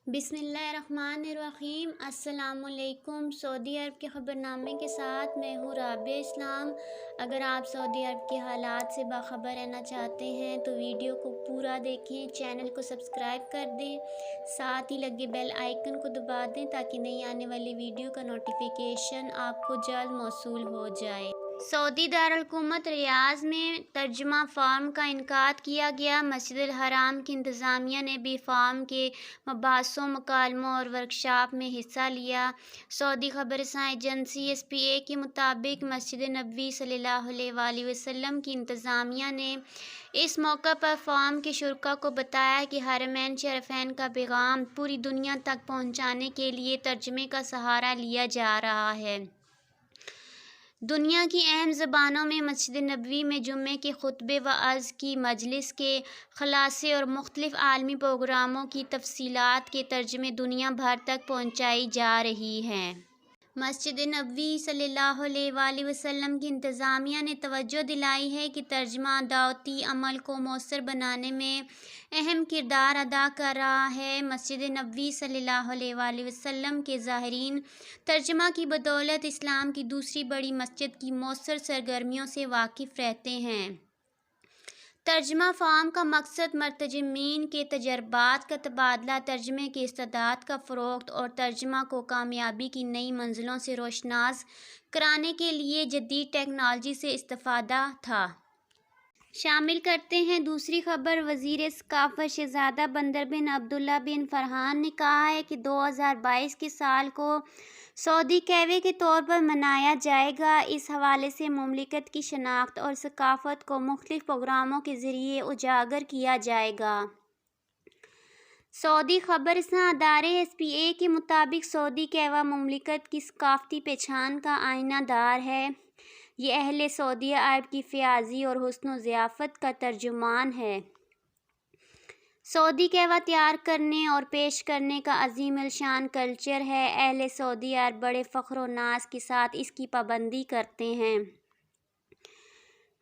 بسم اللہ الرحمن الرحیم۔ السلام علیکم۔ سعودی عرب کے خبرنامے کے ساتھ میں ہوں رابعہ اسلام۔ اگر آپ سعودی عرب کے حالات سے باخبر رہنا چاہتے ہیں تو ویڈیو کو پورا دیکھیں، چینل کو سبسکرائب کر دیں، ساتھ ہی لگے بیل آئیکن کو دبا دیں تاکہ نئی آنے والی ویڈیو کا نوٹیفیکیشن آپ کو جلد موصول ہو جائے۔ سعودی دارالحکومت ریاض میں ترجمہ فارم کا انعقاد کیا گیا۔ مسجد الحرام کی انتظامیہ نے بھی فارم کے مباحثوں، مکالموں اور ورکشاپ میں حصہ لیا۔ سعودی خبر رساں ایجنسی SPA کے مطابق مسجد نبوی صلی اللہ علیہ وآلہ وسلم کی انتظامیہ نے اس موقع پر فورم کے شرکاء کو بتایا کہ حرمین شریفین کا پیغام پوری دنیا تک پہنچانے کے لیے ترجمے کا سہارا لیا جا رہا ہے۔ دنیا کی اہم زبانوں میں مسجد نبوی میں جمعے کے خطبے، وعظ کی مجالس کے خلاصے اور مختلف عالمی پروگراموں کی تفصیلات کے ترجمے دنیا بھر تک پہنچائی جا رہی ہیں۔ مسجد نبوی صلی اللہ علیہ وآلہ وسلم کی انتظامیہ نے توجہ دلائی ہے کہ ترجمہ دعوتی عمل کو مؤثر بنانے میں اہم کردار ادا کر رہا ہے۔ مسجد نبوی صلی اللہ علیہ وآلہ وسلم کے زائرین ترجمہ کی بدولت اسلام کی دوسری بڑی مسجد کی مؤثر سرگرمیوں سے واقف رہتے ہیں۔ ترجمہ فارم کا مقصد مترجمین کے تجربات کا تبادلہ، ترجمے کے استعداد کا فروغ اور ترجمہ کو کامیابی کی نئی منزلوں سے روشناس کرانے کے لیے جدید ٹیکنالوجی سے استفادہ تھا۔ شامل کرتے ہیں دوسری خبر۔ وزیر ثقافت شہزادہ بندر بن عبداللہ بن فرحان نے کہا ہے کہ 2022 کے سال کو سعودی کہوے کے طور پر منایا جائے گا۔ اس حوالے سے مملکت کی شناخت اور ثقافت کو مختلف پروگراموں کے ذریعے اجاگر کیا جائے گا۔ سعودی خبر رساں ادارے SPA کے مطابق سعودی کہوہ مملکت کی ثقافتی پہچان کا آئینہ دار ہے۔ یہ اہل سعودی عرب کی فیاضی اور حسن و ضیافت کا ترجمان ہے۔ سعودی کہوہ تیار کرنے اور پیش کرنے کا عظیم الشان کلچر ہے۔ اہل سعودی عرب بڑے فخر و ناز کے ساتھ اس کی پابندی کرتے ہیں۔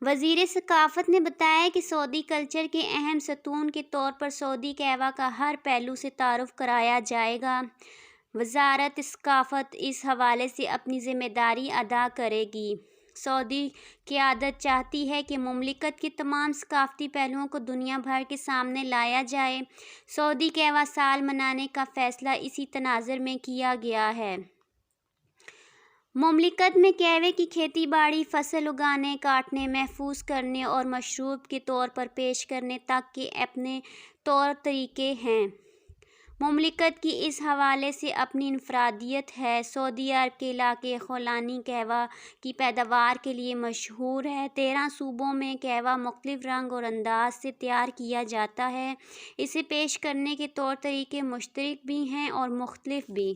وزیر ثقافت نے بتایا کہ سعودی کلچر کے اہم ستون کے طور پر سعودی کہوہ کا ہر پہلو سے تعارف کرایا جائے گا۔ وزارت ثقافت اس حوالے سے اپنی ذمہ داری ادا کرے گی۔ سعودی قیادت چاہتی ہے کہ مملکت کے تمام ثقافتی پہلوؤں کو دنیا بھر کے سامنے لایا جائے۔ سعودی کہوہ سال منانے کا فیصلہ اسی تناظر میں کیا گیا ہے۔ مملکت میں کہوے کی کھیتی باڑی، فصل اگانے، کاٹنے، محفوظ کرنے اور مشروب کے طور پر پیش کرنے تک کے اپنے طور طریقے ہیں۔ مملکت کی اس حوالے سے اپنی انفرادیت ہے۔ سعودی عرب کے علاقے خولانی قہوہ کی پیداوار کے لیے مشہور ہے۔ 13 صوبوں میں قہوہ مختلف رنگ اور انداز سے تیار کیا جاتا ہے۔ اسے پیش کرنے کے طور طریقے مشترک بھی ہیں اور مختلف بھی۔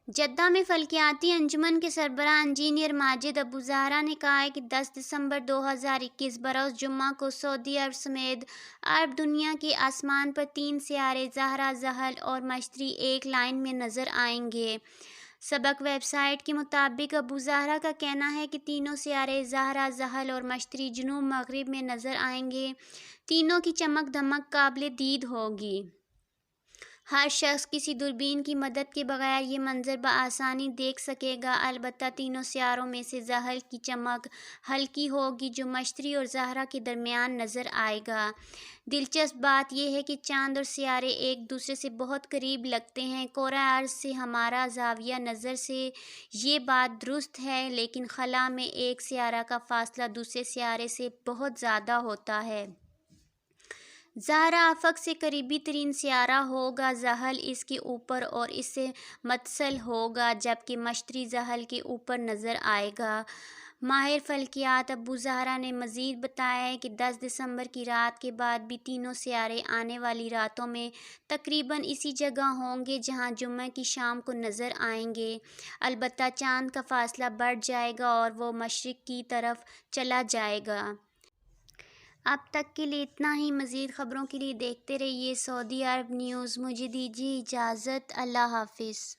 جدہ میں فلکیاتی انجمن کے سربراہ انجینئر ماجد ابو زہرا نے کہا ہے کہ 10 دسمبر 2021 بروز جمعہ کو سعودی عرب سمیت عرب دنیا کے آسمان پر 3 سیارے زہرہ، زحل اور مشتری ایک لائن میں نظر آئیں گے۔ سبق ویب سائٹ کے مطابق ابو زہرا کا کہنا ہے کہ تینوں سیارے زہرہ، زحل اور مشتری جنوب مغرب میں نظر آئیں گے۔ تینوں کی چمک دمک قابل دید ہوگی۔ ہر شخص کسی دوربین کی مدد کے بغیر یہ منظر بآسانی دیکھ سکے گا۔ البتہ تینوں سیاروں میں سے زحل کی چمک ہلکی ہوگی جو مشتری اور زہرہ کے درمیان نظر آئے گا۔ دلچسپ بات یہ ہے کہ چاند اور سیارے ایک دوسرے سے بہت قریب لگتے ہیں۔ کرۂ ارض سے ہمارا زاویہ نظر سے یہ بات درست ہے، لیکن خلا میں ایک سیارہ کا فاصلہ دوسرے سیارے سے بہت زیادہ ہوتا ہے۔ زہرہ افق سے قریبی ترین سیارہ ہوگا، زحل اس کے اوپر اور اس سے متصل ہوگا، جبکہ مشتری زحل کے اوپر نظر آئے گا۔ ماہر فلکیات ابو زہرا نے مزید بتایا ہے کہ 10 دسمبر کی رات کے بعد بھی تینوں سیارے آنے والی راتوں میں تقریباً اسی جگہ ہوں گے جہاں جمعہ کی شام کو نظر آئیں گے۔ البتہ چاند کا فاصلہ بڑھ جائے گا اور وہ مشرق کی طرف چلا جائے گا۔ اب تک کے لیے اتنا ہی۔ مزید خبروں کے لیے دیکھتے رہیے سعودی عرب نیوز۔ مجھے دیجیے اجازت۔ اللہ حافظ۔